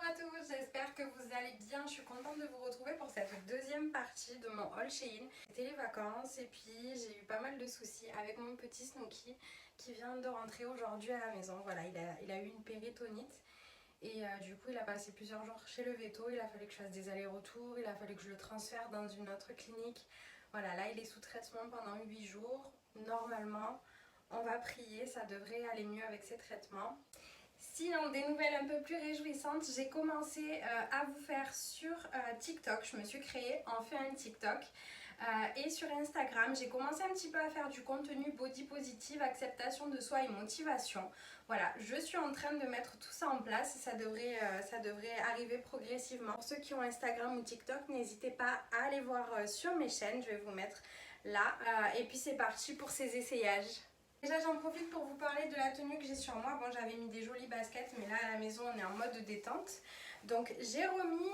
à tous, j'espère que vous allez bien. Je suis contente de vous retrouver pour cette deuxième partie de mon haul Shein. C'était les vacances et puis j'ai eu pas mal de soucis avec mon petit Snooki qui vient de rentrer aujourd'hui à la maison. Voilà, il a eu une péritonite et du coup il a passé plusieurs jours chez le véto. Il a fallu que je fasse des allers-retours, il a fallu que je le transfère dans une autre clinique. Voilà, là il est sous traitement pendant 8 jours. Normalement, on va prier, ça devrait aller mieux avec ces traitements. Sinon, des nouvelles un peu plus réjouissantes, j'ai commencé à vous faire sur TikTok. Je me suis créée enfin un TikTok. Et sur Instagram, j'ai commencé un petit peu à faire du contenu body positive, acceptation de soi et motivation. Voilà, je suis en train de mettre tout ça en place et ça devrait arriver progressivement. Pour ceux qui ont Instagram ou TikTok, n'hésitez pas à aller voir sur mes chaînes, je vais vous mettre là. Et puis c'est parti pour ces essayages. Déjà j'en profite pour vous parler de la tenue que j'ai sur moi. Bon, j'avais mis des jolies baskets mais là à la maison on est en mode détente. Donc j'ai remis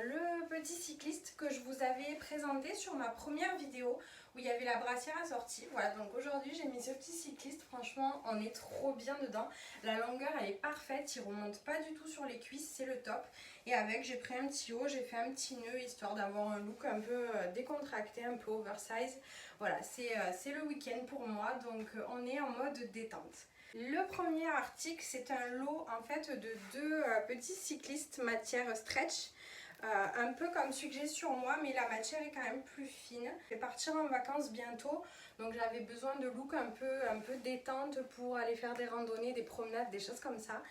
le petit cycliste que je vous avais présenté sur ma première vidéo où il y avait la brassière assortie. Voilà, donc aujourd'hui j'ai mis ce petit cycliste, franchement on est trop bien dedans. La longueur elle est parfaite, il remonte pas du tout sur les cuisses, c'est le top. Et avec j'ai pris un petit haut, j'ai fait un petit nœud histoire d'avoir un look un peu décontracté, un peu oversize. Voilà, c'est le week-end pour moi, donc on est en mode détente. Le premier article, c'est un lot en fait de deux petits cyclistes matière stretch. Un peu comme celui que j'ai sur moi, mais la matière est quand même plus fine. Je vais partir en vacances bientôt, donc j'avais besoin de look un peu détente pour aller faire des randonnées, des promenades, des choses comme ça.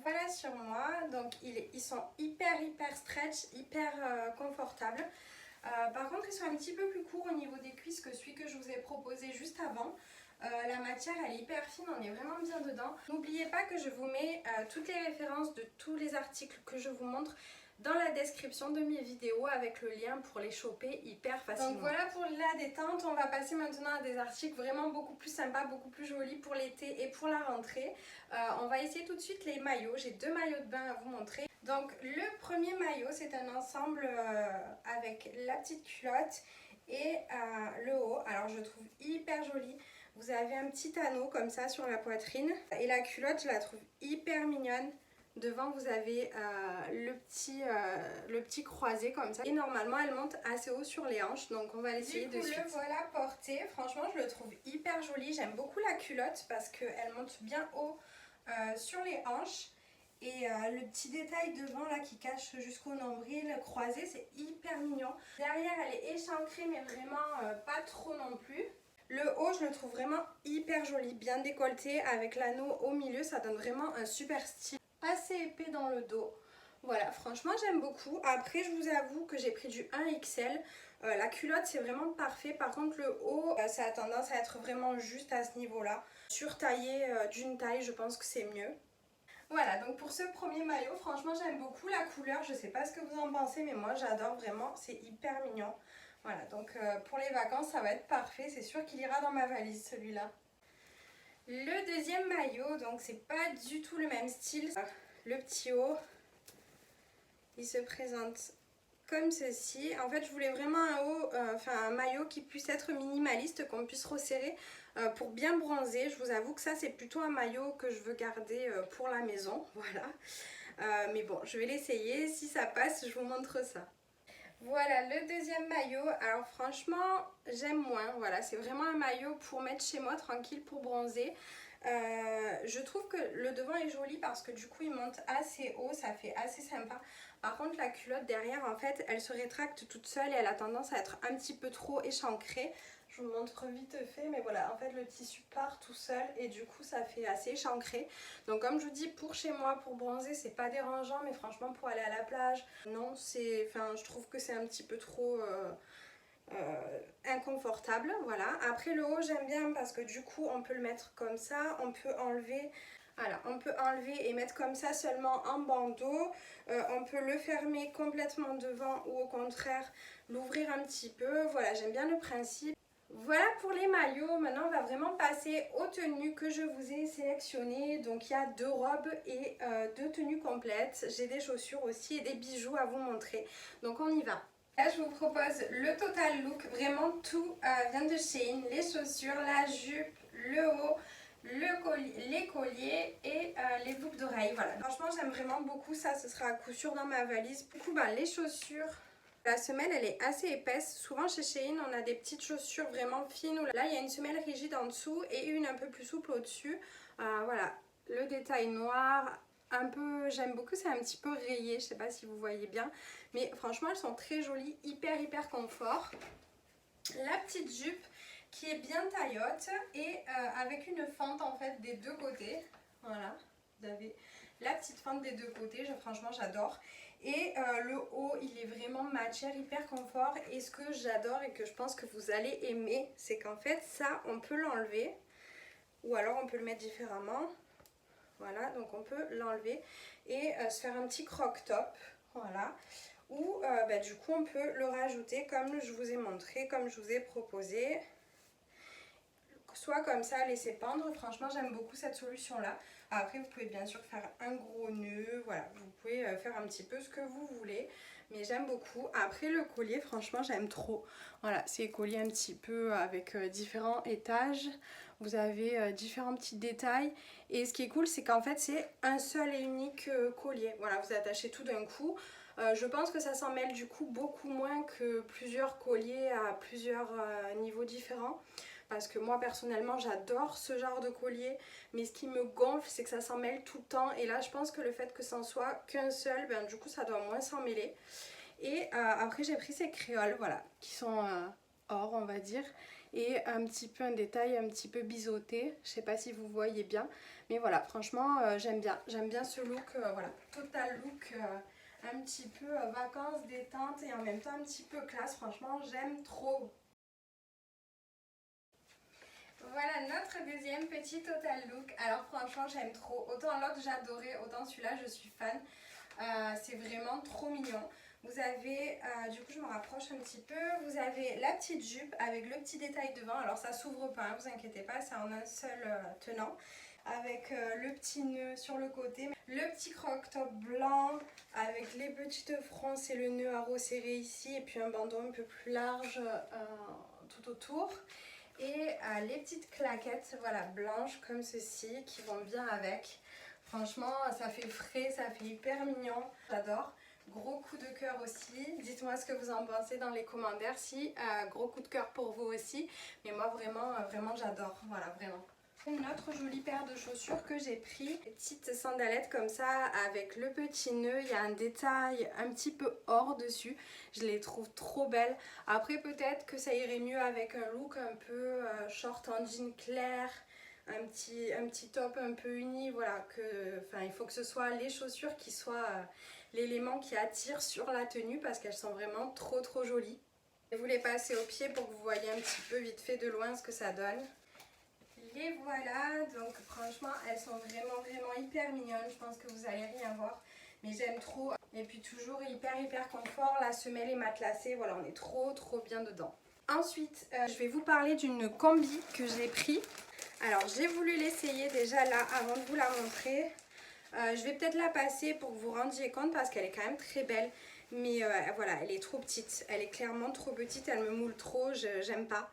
Voilà sur moi, donc ils sont hyper stretch, hyper confortables. Par contre ils sont un petit peu plus courts au niveau des cuisses que celui que je vous ai proposé juste avant. La matière elle est hyper fine, on est vraiment bien dedans. N'oubliez pas que je vous mets toutes les références de tous les articles que je vous montre dans la description de mes vidéos avec le lien pour les choper hyper facilement. Donc voilà pour la détente, on va passer maintenant à des articles vraiment beaucoup plus sympas, beaucoup plus jolis pour l'été et pour la rentrée. On va essayer tout de suite les maillots, j'ai deux maillots de bain à vous montrer. Donc le premier maillot c'est un ensemble avec la petite culotte et le haut, alors je le trouve hyper joli. Vous avez un petit anneau comme ça sur la poitrine et la culotte je la trouve hyper mignonne. Devant vous avez le petit croisé comme ça et normalement elle monte assez haut sur les hanches, donc on va l'essayer de suite. Le voilà porté, franchement je le trouve hyper joli, j'aime beaucoup la culotte parce qu'elle monte bien haut sur les hanches. Et le petit détail devant là qui cache jusqu'au nombril croisé, c'est hyper mignon. Derrière elle est échancrée mais vraiment pas trop non plus. Le haut je le trouve vraiment hyper joli, bien décolleté avec l'anneau au milieu, ça donne vraiment un super style. Assez épais dans le dos. Voilà, franchement j'aime beaucoup. Après je vous avoue que j'ai pris du 1XL. La culotte c'est vraiment parfait. Par contre le haut ça a tendance à être vraiment juste à ce niveau là. Surtaillé d'une taille je pense que c'est mieux. Voilà, donc pour ce premier maillot, franchement j'aime beaucoup la couleur, je sais pas ce que vous en pensez mais moi j'adore vraiment, c'est hyper mignon. Voilà, donc pour les vacances ça va être parfait, c'est sûr qu'il ira dans ma valise celui-là. Le deuxième maillot, donc c'est pas du tout le même style. Le petit haut, il se présente comme ceci. En fait je voulais vraiment un haut, un maillot qui puisse être minimaliste, qu'on puisse resserrer pour bien bronzer. Je vous avoue que ça c'est plutôt un maillot que je veux garder pour la maison, voilà. Mais bon, je vais l'essayer, si ça passe je vous montre ça. Voilà le deuxième maillot, alors franchement j'aime moins, voilà, c'est vraiment un maillot pour mettre chez moi tranquille pour bronzer. Je trouve que le devant est joli parce que du coup il monte assez haut, ça fait assez sympa. Par contre la culotte derrière en fait elle se rétracte toute seule et elle a tendance à être un petit peu trop échancrée. Je vous montre vite fait mais voilà, en fait le tissu part tout seul et du coup ça fait assez échancré. Donc comme je vous dis, pour chez moi, pour bronzer c'est pas dérangeant, mais franchement pour aller à la plage, non, je trouve que c'est un petit peu trop inconfortable. Voilà, après le haut j'aime bien parce que du coup on peut le mettre comme ça, on peut enlever. Voilà, on peut enlever et mettre comme ça seulement en bandeau. On peut le fermer complètement devant ou au contraire l'ouvrir un petit peu. Voilà, j'aime bien le principe. Voilà pour les maillots, maintenant on va vraiment passer aux tenues que je vous ai sélectionnées. Donc il y a deux robes et deux tenues complètes. J'ai des chaussures aussi et des bijoux à vous montrer. Donc on y va. Là je vous propose le total look, vraiment tout vient de Shein. Les chaussures, la jupe, le haut, les colliers et les boucles d'oreilles. Voilà, franchement j'aime vraiment beaucoup ça, ce sera à coup sûr dans ma valise. Du coup les chaussures, la semelle elle est assez épaisse. Souvent chez Shein on a des petites chaussures vraiment fines où là il y a une semelle rigide en dessous et une un peu plus souple au dessus. Voilà, le détail noir, un peu, j'aime beaucoup, c'est un petit peu rayé, je sais pas si vous voyez bien, mais franchement elles sont très jolies, hyper confort. La petite jupe qui est bien taillotte et avec une fente en fait des deux côtés. Voilà, vous avez la petite fente des deux côtés, franchement j'adore. Et le haut il est vraiment matière, hyper confort. Et ce que j'adore et que je pense que vous allez aimer, c'est qu'en fait ça on peut l'enlever ou alors on peut le mettre différemment. Voilà, donc on peut l'enlever et se faire un petit croc-top. Voilà. Ou du coup on peut le rajouter comme je vous ai montré, comme je vous ai proposé. Soit comme ça, laisser pendre. Franchement j'aime beaucoup cette solution là. Après vous pouvez bien sûr faire un gros nœud. Voilà, vous pouvez faire un petit peu ce que vous voulez. Mais j'aime beaucoup. Après le collier, franchement j'aime trop. Voilà, c'est collier un petit peu avec différents étages. Vous avez différents petits détails. Et ce qui est cool, c'est qu'en fait c'est un seul et unique collier. Voilà, vous attachez tout d'un coup. Je pense que ça s'en mêle du coup beaucoup moins que plusieurs colliers à plusieurs niveaux différents. Parce que moi personnellement j'adore ce genre de collier, mais ce qui me gonfle c'est que ça s'en mêle tout le temps. Et là je pense que le fait que ça en soit qu'un seul, du coup ça doit moins s'en mêler. Et après j'ai pris ces créoles, voilà, qui sont or on va dire. Et un petit peu un détail un petit peu biseauté, je sais pas si vous voyez bien. Mais voilà, franchement j'aime bien ce look, voilà, total look un petit peu vacances, détente et en même temps un petit peu classe. Franchement j'aime trop. Voilà notre deuxième petit total look. Alors franchement j'aime trop. Autant l'autre j'adorais, autant celui-là je suis fan. C'est vraiment trop mignon. Vous avez, du coup je me rapproche un petit peu, vous avez la petite jupe avec le petit détail devant. Alors ça s'ouvre pas, hein, vous inquiétez pas, c'est en un seul tenant. Avec le petit nœud sur le côté. Le petit croc-top blanc avec les petites fronces et le nœud à resserrer ici. Et puis un bandeau un peu plus large tout autour. Et les petites claquettes, voilà, blanches comme ceci qui vont bien avec. Franchement, ça fait frais, ça fait hyper mignon. J'adore. Gros coup de cœur aussi. Dites-moi ce que vous en pensez dans les commentaires. Si gros coup de cœur pour vous aussi. Mais moi vraiment j'adore. Voilà, vraiment. Une autre jolie paire de chaussures que j'ai pris, des petites sandalettes comme ça avec le petit nœud, il y a un détail un petit peu or dessus, je les trouve trop belles. Après peut-être que ça irait mieux avec un look un peu short en jean clair, un petit top un peu uni, voilà, il faut que ce soit les chaussures qui soient l'élément qui attire sur la tenue parce qu'elles sont vraiment trop jolies. Je vais vous les passer au pied pour que vous voyez un petit peu vite fait de loin ce que ça donne. Les voilà, donc franchement elles sont vraiment hyper mignonnes, je pense que vous allez rien voir, mais j'aime trop. Et puis toujours hyper confort, la semelle est matelassée, voilà, on est trop bien dedans. Ensuite, je vais vous parler d'une combi que j'ai pris. Alors j'ai voulu l'essayer déjà là avant de vous la montrer. Je vais peut-être la passer pour que vous vous rendiez compte parce qu'elle est quand même très belle. Mais voilà, elle est trop petite, elle est clairement trop petite, elle me moule trop, j'aime pas.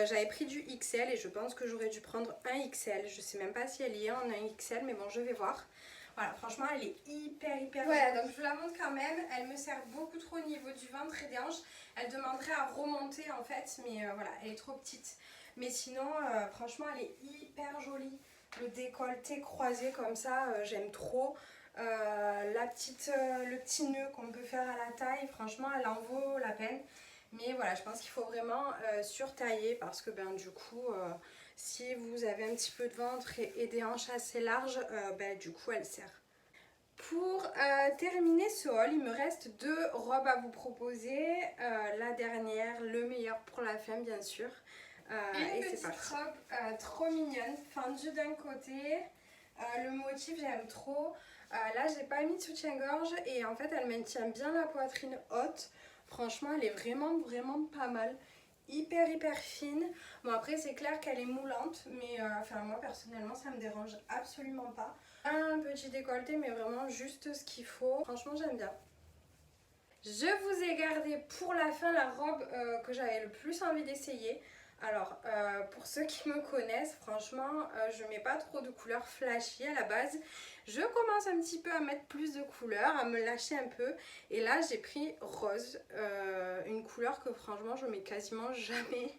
J'avais pris du XL et je pense que j'aurais dû prendre un XL. Je sais même pas si elle y est en un XL, mais bon, je vais voir. Voilà, franchement, elle est hyper voilà, donc je vous la montre quand même. Elle me sert beaucoup trop au niveau du ventre et des hanches. Elle demanderait à remonter en fait, mais voilà, elle est trop petite. Mais sinon, franchement, elle est hyper jolie. Le décolleté croisé comme ça, j'aime trop. Le petit nœud qu'on peut faire à la taille, franchement, elle en vaut la peine. Mais voilà, je pense qu'il faut vraiment surtailler parce que du coup, si vous avez un petit peu de ventre et des hanches assez larges, du coup elle sert. Pour terminer ce haul, il me reste deux robes à vous proposer. La dernière, le meilleur pour la fin bien sûr. Une petite robe trop mignonne, fendue d'un côté. Le motif j'aime trop. Là j'ai pas mis de soutien-gorge et en fait elle maintient bien la poitrine haute. Franchement elle est vraiment pas mal. Hyper fine. Bon après c'est clair qu'elle est moulante, mais moi personnellement ça me dérange absolument pas. Un petit décolleté mais vraiment juste ce qu'il faut. Franchement j'aime bien. Je vous ai gardé pour la fin la robe que j'avais le plus envie d'essayer. Alors, pour ceux qui me connaissent, franchement, je mets pas trop de couleurs flashy à la base. Je commence un petit peu à mettre plus de couleurs, à me lâcher un peu. Et là, j'ai pris rose, une couleur que franchement, je mets quasiment jamais.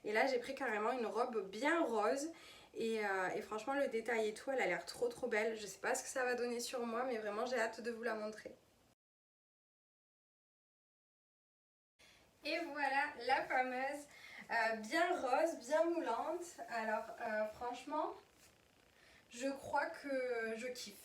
Et là, j'ai pris carrément une robe bien rose. Et franchement, le détail et tout, elle a l'air trop trop belle. Je sais pas ce que ça va donner sur moi, mais vraiment, j'ai hâte de vous la montrer. Et voilà la fameuse bien rose, bien moulante. Alors franchement, je crois que je kiffe.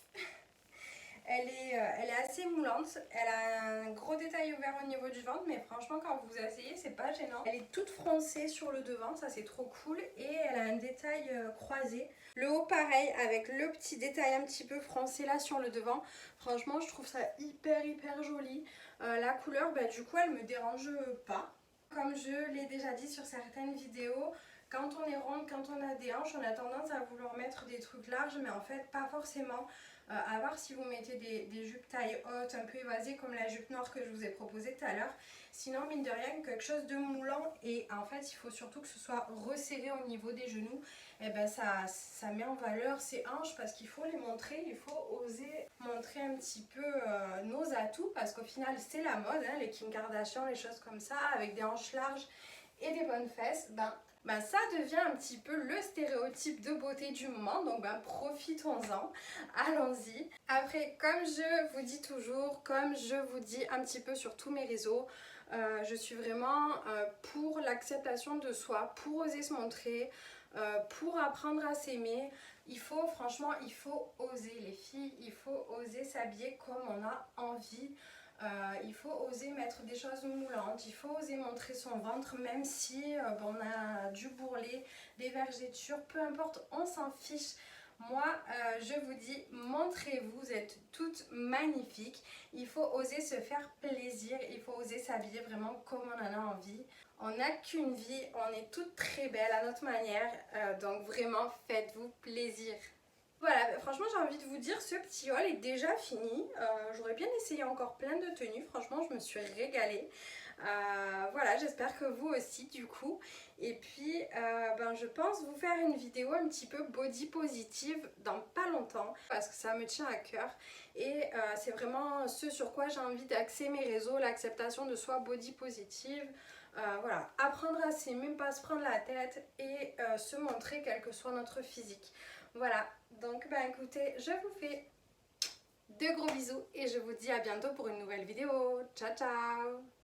Elle est assez moulante, elle a un gros détail ouvert au niveau du ventre, mais franchement quand vous vous asseyez c'est pas gênant. Elle est toute froncée sur le devant, ça c'est trop cool, et elle a un détail croisé. Le haut pareil avec le petit détail un petit peu froncé là sur le devant. Franchement je trouve ça hyper joli. La couleur bah, du coup elle me dérange pas. Comme je l'ai déjà dit sur certaines vidéos, quand on est ronde, quand on a des hanches, on a tendance à vouloir mettre des trucs larges, mais en fait pas forcément. À voir si vous mettez des jupes taille haute, un peu évasées comme la jupe noire que je vous ai proposée tout à l'heure. Sinon, mine de rien, quelque chose de moulant et en fait, il faut surtout que ce soit resserré au niveau des genoux. Et ben ça met en valeur ces hanches parce qu'il faut les montrer, il faut oser montrer un petit peu nos atouts parce qu'au final, c'est la mode, hein, les Kim Kardashian, les choses comme ça, avec des hanches larges et des bonnes fesses. Ben, ça devient un petit peu le stéréotype de beauté du moment, donc ben, profitons-en, allons-y. Après, comme je vous dis toujours, comme je vous dis un petit peu sur tous mes réseaux, je suis vraiment pour l'acceptation de soi, pour oser se montrer, pour apprendre à s'aimer. Franchement, il faut oser les filles, il faut oser s'habiller comme on a envie. Il faut oser mettre des choses moulantes, il faut oser montrer son ventre même si on a du bourrelet, des vergetures, peu importe, on s'en fiche. Moi, je vous dis, montrez-vous, vous êtes toutes magnifiques. Il faut oser se faire plaisir, il faut oser s'habiller vraiment comme on en a envie. On n'a qu'une vie, on est toutes très belles à notre manière, donc vraiment faites-vous plaisir. Voilà, franchement j'ai envie de vous dire, ce petit haul est déjà fini. J'aurais bien essayé encore plein de tenues, franchement je me suis régalée. Voilà, j'espère que vous aussi du coup. Et puis je pense vous faire une vidéo un petit peu body positive dans pas longtemps parce que ça me tient à cœur. Et c'est vraiment ce sur quoi j'ai envie d'axer mes réseaux, l'acceptation de soi body positive. Voilà, apprendre à s'aimer, pas se prendre la tête et se montrer quel que soit notre physique. Voilà, donc écoutez, je vous fais de gros bisous et je vous dis à bientôt pour une nouvelle vidéo. Ciao ciao!